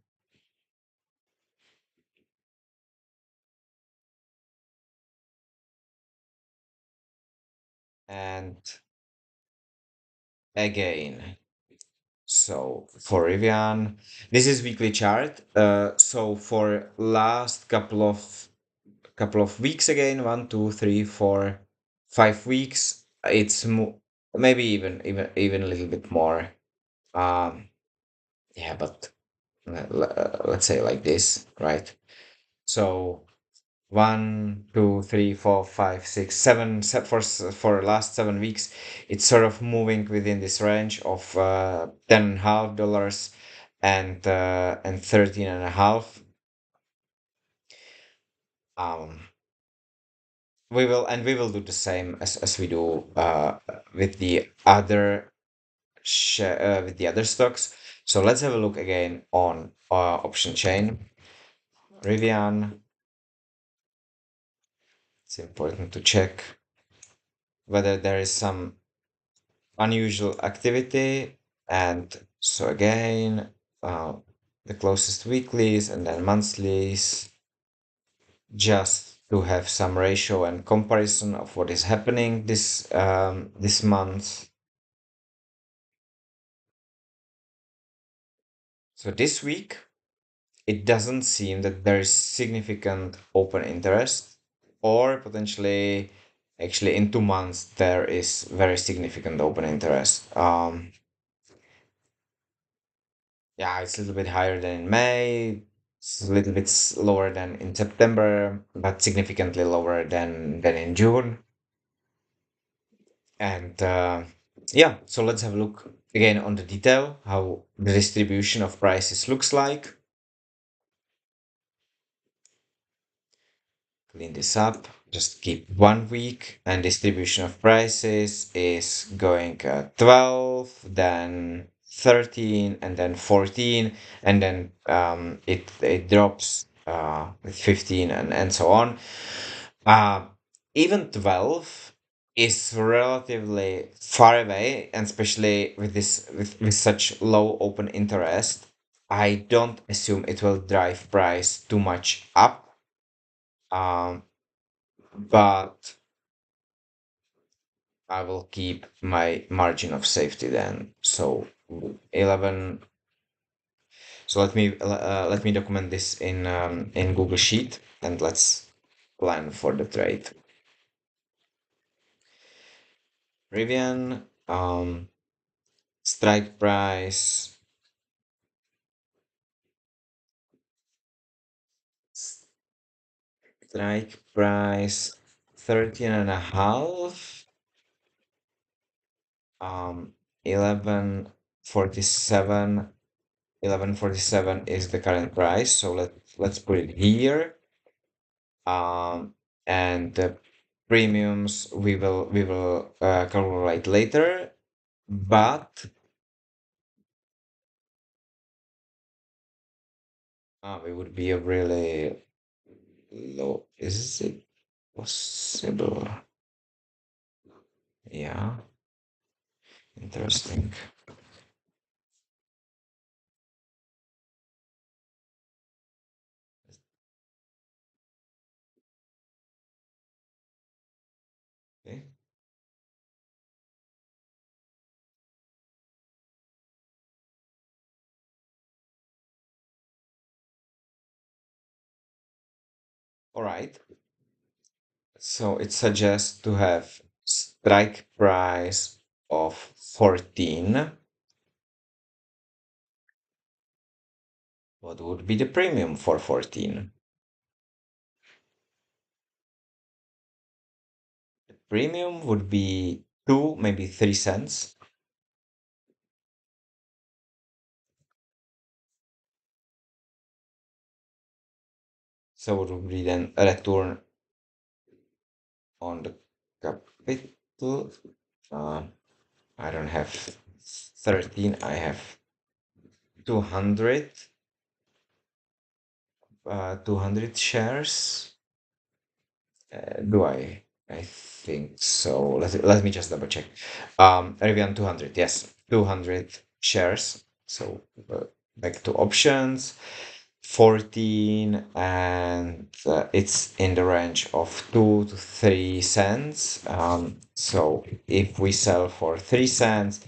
and again. So for Rivian, this is weekly chart. So for last couple of weeks again, 1, 2, 3, 4, 5 weeks, maybe even a little bit more. Um, yeah, but let's say like this, right? So 1, 2, 3, 4, 5, 6, 7, for last 7 weeks, it's sort of moving within this range of $10.5 and 13.5. Um, we will do the same as we do with the other stocks. So let's have a look again on option chain. Rivian. It's important to check whether there is some unusual activity. And so again, uh, the closest weeklies and then monthlies, just to have some ratio and comparison of what is happening this month. So this week, it doesn't seem that there is significant open interest, or potentially, actually, in 2 months there is very significant open interest. Yeah, it's a little bit higher than in May. It's a little bit lower than in September, but significantly lower than in June. And yeah, so let's have a look again on the detail, how the distribution of prices looks like. Clean this up. Just keep 1 week, and distribution of prices is going 12, then 13, and then 14, and then it drops with 15, and so on. Uh, Even 12 is relatively far away, and especially with with such low open interest, I don't assume it will drive price too much up. Um, but I will keep my margin of safety then. So 11. So let me document this in Google Sheet, and let's plan for the trade. Rivian. strike price strike price 13 and a half. 1147 1147 is the current price, so let's put it here. And the premiums we will calculate later, but it would be a really low. Is it possible? Yeah, interesting. Okay. All right. So it suggests to have strike price of 14. What would be the premium for 14? The premium would be 2, maybe 3 cents. So it would be then a return on the capital. Uh, I don't have 13, I have 200, 200 shares. Do I? I think so. Let me just double check. Rivian 200, yes, 200 shares. So back to options, 14, and it's in the range of 2 to 3 cents. So if we sell for 3 cents,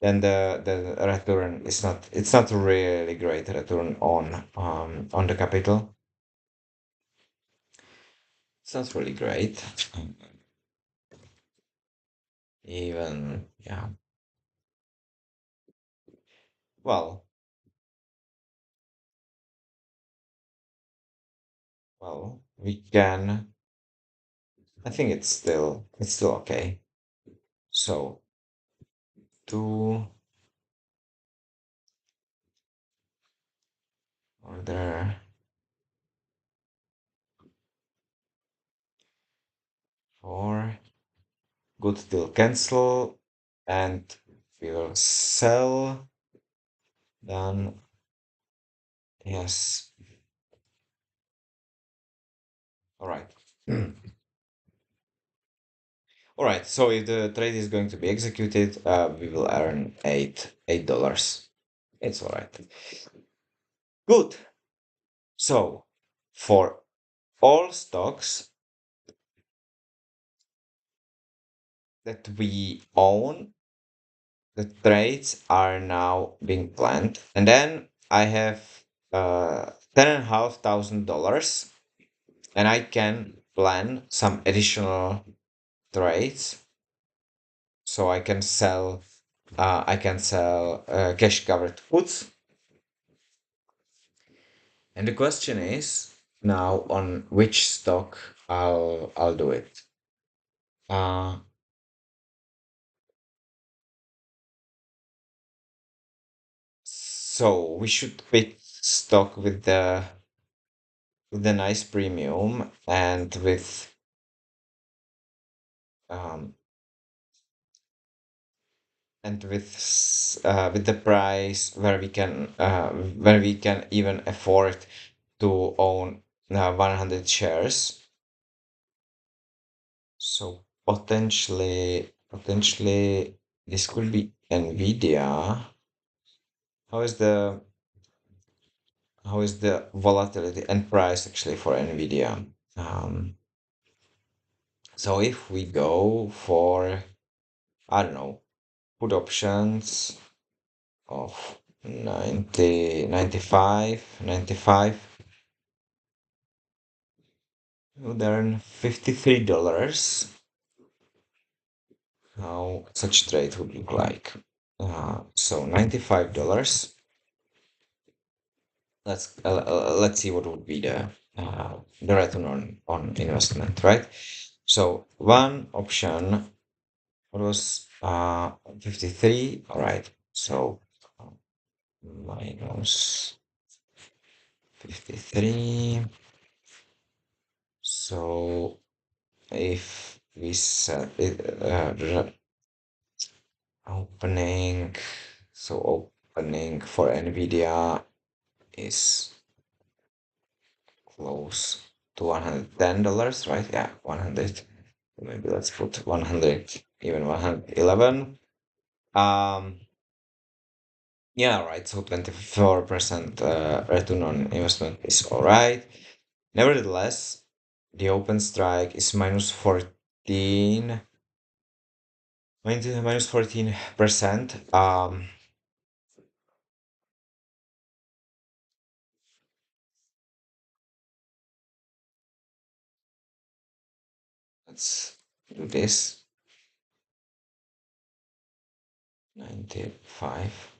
then the return is not, it's not a really great return on the capital. It's not really great. Even, yeah. Well, we can. I think it's still okay. So two order for good deal cancel, and we will sell. Then yes. All right. All right. So if the trade is going to be executed, we will earn $8. It's all right. Good. So for all stocks that we own, the trades are now being planned. And then I have $10,500, and I can plan some additional trades. So I can sell cash covered puts. And the question is now on which stock I'll do it. Uh, so we should pick stock with the nice premium and um, with the price where we can even afford to own 100 shares. So potentially this could be Nvidia. How is the how is the volatility and price actually for Nvidia? So if we go for, I don't know, put options of 90, 95, 95, we would earn $53. How such trade would look like. So $95. Let's see what would be the return on investment, right? So one option was 53. All right. So minus 53. So if we set it opening, so opening for Nvidia is close to $110, right? Yeah, 100. Maybe let's put 100, even 111. Um, yeah, right. So 24% return on investment is all right. Nevertheless, the open strike is minus 14, minus 14%. Let's do this. 95.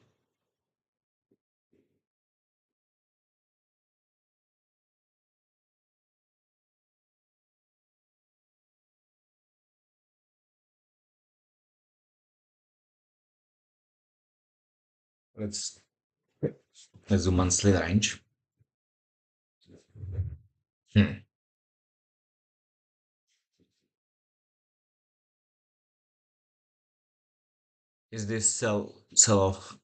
Let's let's do monthly range. Hmm. Is this sell off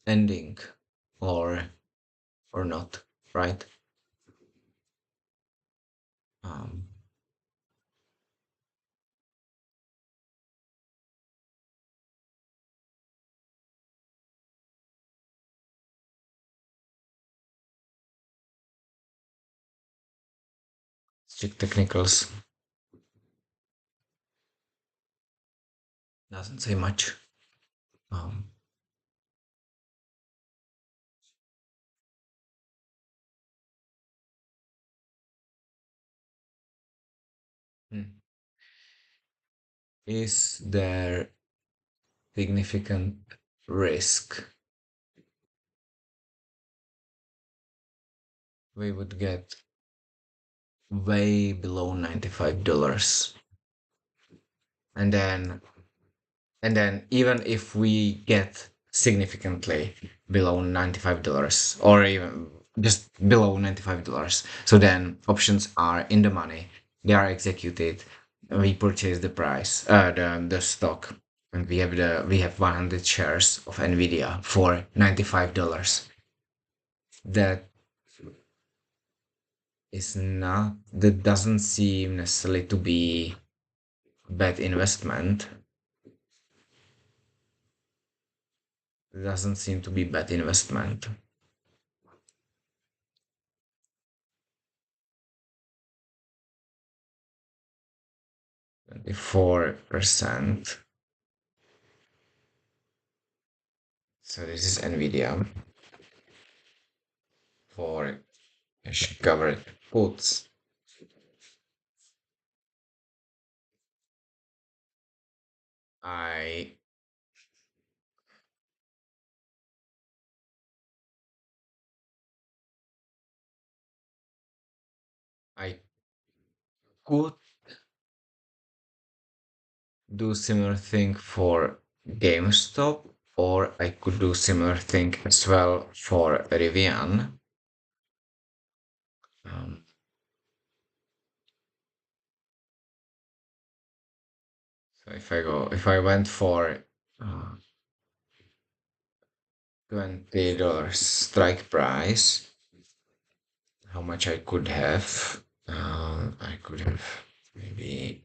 ending or not? Right? Um, Strict technicals doesn't say much. Um, hmm. Is there significant risk we would get way below $95? And then even if we get significantly below $95 or even just below $95, so then options are in the money, they are executed, we purchase the price, the stock, and we have 100 shares of Nvidia for $95. That that doesn't seem necessarily to be bad investment. It doesn't seem to be bad investment. 24%. So this is Nvidia for cash covered puts. I I could do similar thing for GameStop, or I could do similar thing as well for Rivian. Um, so if I went for uh, $20 strike price, how much I could have? I could have maybe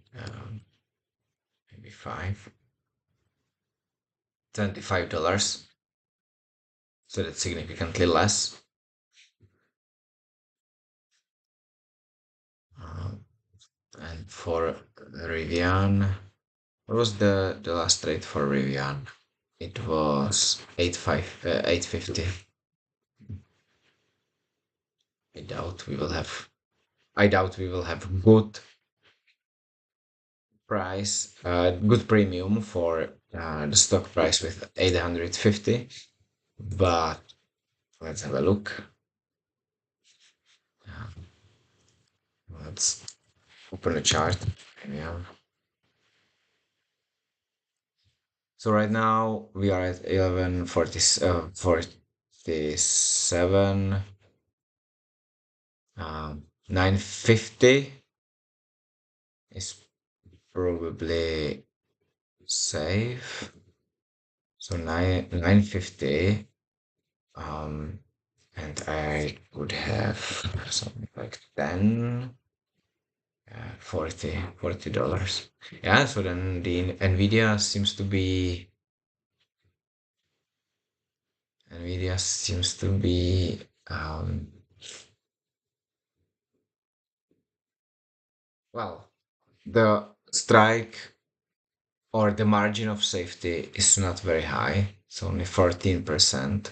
maybe $25. So that's significantly less. Uh, and for Rivian, what was the last rate for Rivian? It was 850. I doubt we will have. I doubt we will have good price, good premium for the stock price with 850, but let's have a look. Uh, let's open a chart. Yeah. So right now we are at 1140, 47, 950 is probably safe. So 950, um, and I would have something like 10, 40 dollars. Yeah, so then the Nvidia seems to be well, the strike or the margin of safety is not very high. It's only 14%.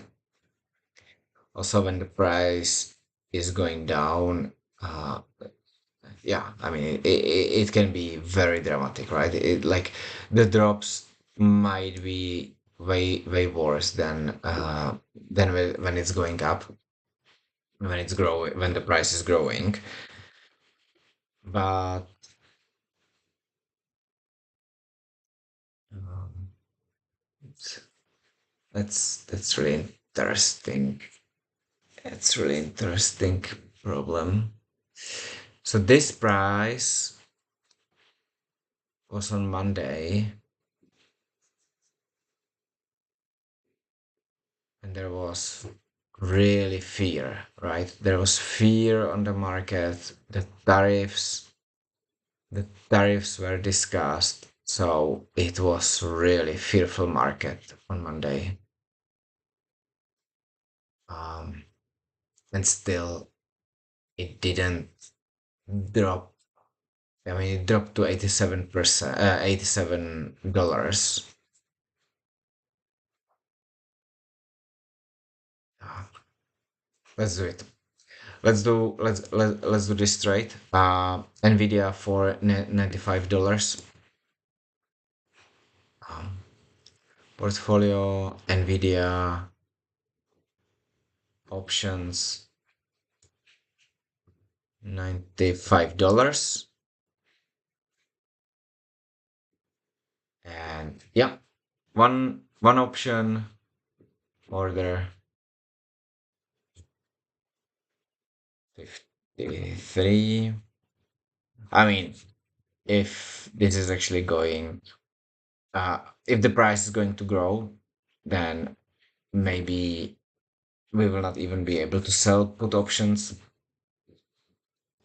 Also, when the price is going down, yeah, I mean, it can be very dramatic, right? Like the drops might be way worse than when it's going up, when it's growing, when the price is growing. But um, it's- that's really interesting. It's really interesting problem. So this price was on Monday, and there was really fear, right? There was fear on the market. The tariffs were discussed. So it was really fearful market on Monday. Um, and still it didn't drop. I mean, it dropped to 87%, $87. Uh, let's do it. Let's do this straight. Nvidia for $95. Um, portfolio Nvidia options $95, and yeah, one option order 53. I mean, if this is actually going, if the price is going to grow, then maybe we will not even be able to sell put options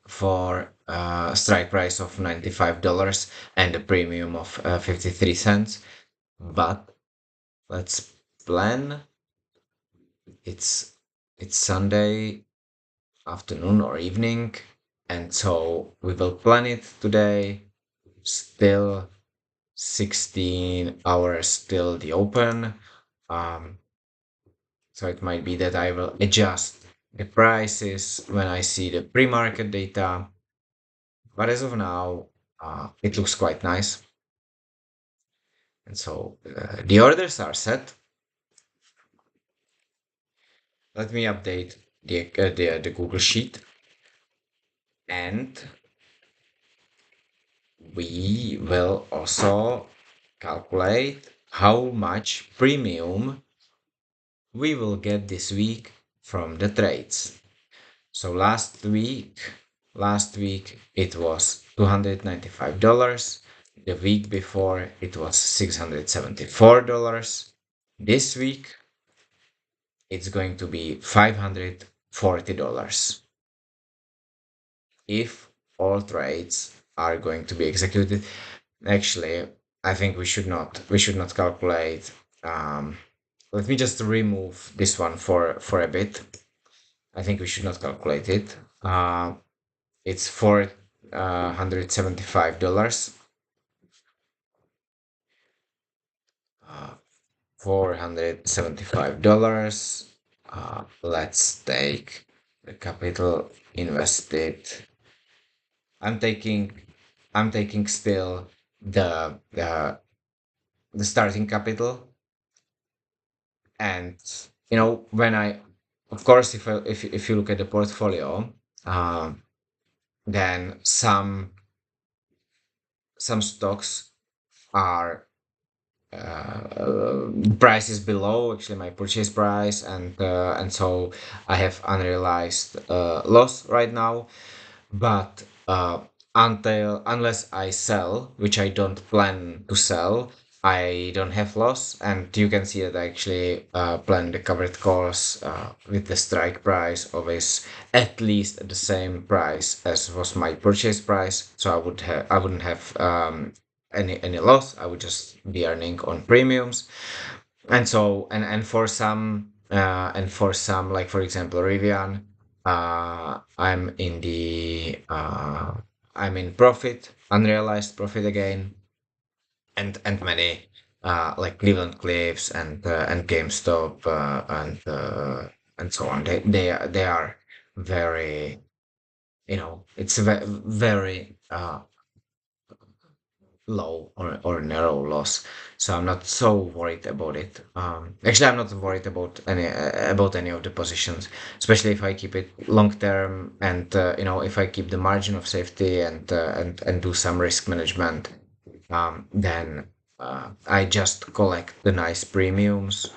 for a strike price of $95 and a premium of 53 cents. But let's plan. It's it's Sunday afternoon or evening, and so we will plan it today. Still 16 hours till the open. Um, so it might be that I will adjust the prices when I see the pre-market data. But as of now, it looks quite nice. And so the orders are set. Let me update the Google Sheet, and we will also calculate how much premium we will get this week from the trades. So last week it was $295. The week before it was $674. This week it's going to be $540 if all trades are going to be executed. Actually, I think we should not calculate. Let me just remove this one for a bit. I think we should not calculate it. It's $475. Uh, $475. Let's take the capital invested. I'm taking I'm taking still the the starting capital. And when I, of course, if you look at the portfolio, um, then some stocks are prices below actually my purchase price, and so I have unrealized loss right now. But unless I sell, which I don't plan to sell, I don't have loss. And you can see that I actually plan the covered calls with the strike price always at least at the same price as was my purchase price. So I wouldn't have any loss. I would just be earning on premiums. And so and for some, like for example Rivian, I'm in the I'm in profit, unrealized profit again. And many like Cleveland Cliffs and GameStop and so on, they are very, it's very low or narrow loss. So I'm not so worried about it. Actually, I'm not worried about any of the positions, especially if I keep it long term, and if I keep the margin of safety and do some risk management. Then I just collect the nice premiums,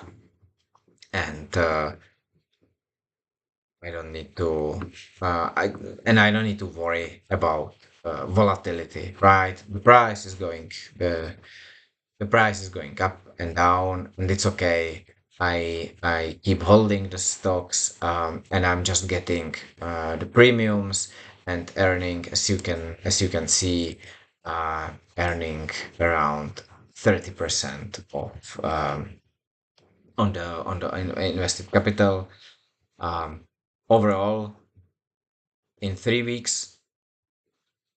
and I don't need to I don't need to worry about volatility, right? The price is going up and down, and it's okay. I keep holding the stocks, and I'm just getting the premiums and earning, as you can see, earning around 30% of on the invested capital. Um, Overall, in 3 weeks,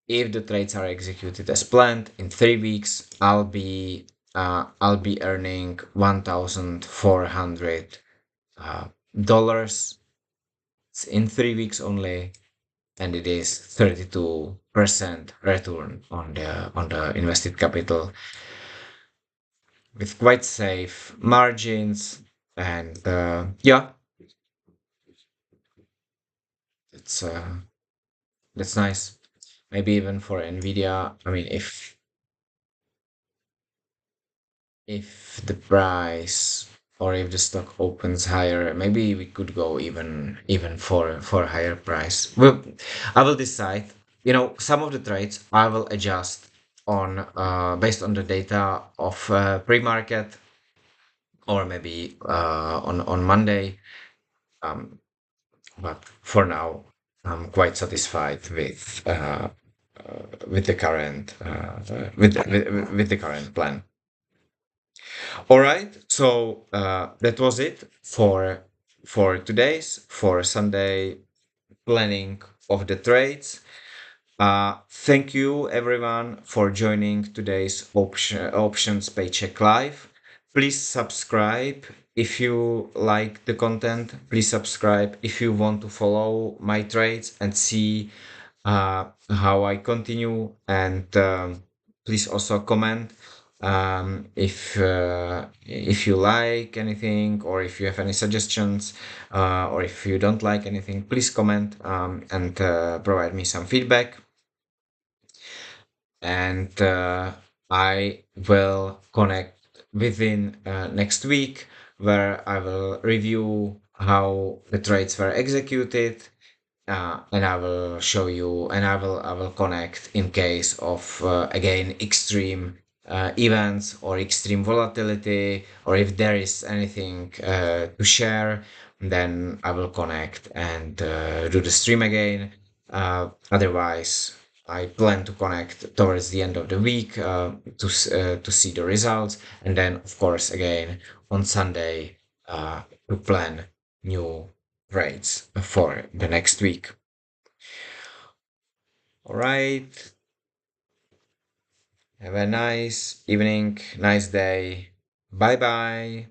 if the trades are executed as planned, in 3 weeks I'll be earning $1,400 dollars. It's in 3 weeks only, and it is 32% return on the invested capital, with quite safe margins. And yeah, it's that's nice. Maybe even for Nvidia. I mean, if the price, or if the stock opens higher, maybe we could go even for a higher price. Well, I will decide. Some of the trades I will adjust on based on the data of pre-market, or maybe on Monday. Um, but for now, I'm quite satisfied with the current with the current plan. All right, so that was it for Sunday planning of the trades. Thank you everyone for joining today's options paycheck live. Please subscribe if you like the content. Please subscribe if you want to follow my trades and see how I continue. And please also comment if you like anything, or if you have any suggestions, or if you don't like anything. Please comment and provide me some feedback. And I will connect within next week, where I will review how the trades were executed, and I will show you, and I will connect in case of again extreme events or extreme volatility, or if there is anything to share, then I will connect and do the stream again. Otherwise, I plan to connect towards the end of the week to see the results, and then of course again on Sunday to plan new trades for the next week. All right. Have a nice evening, nice day. Bye bye.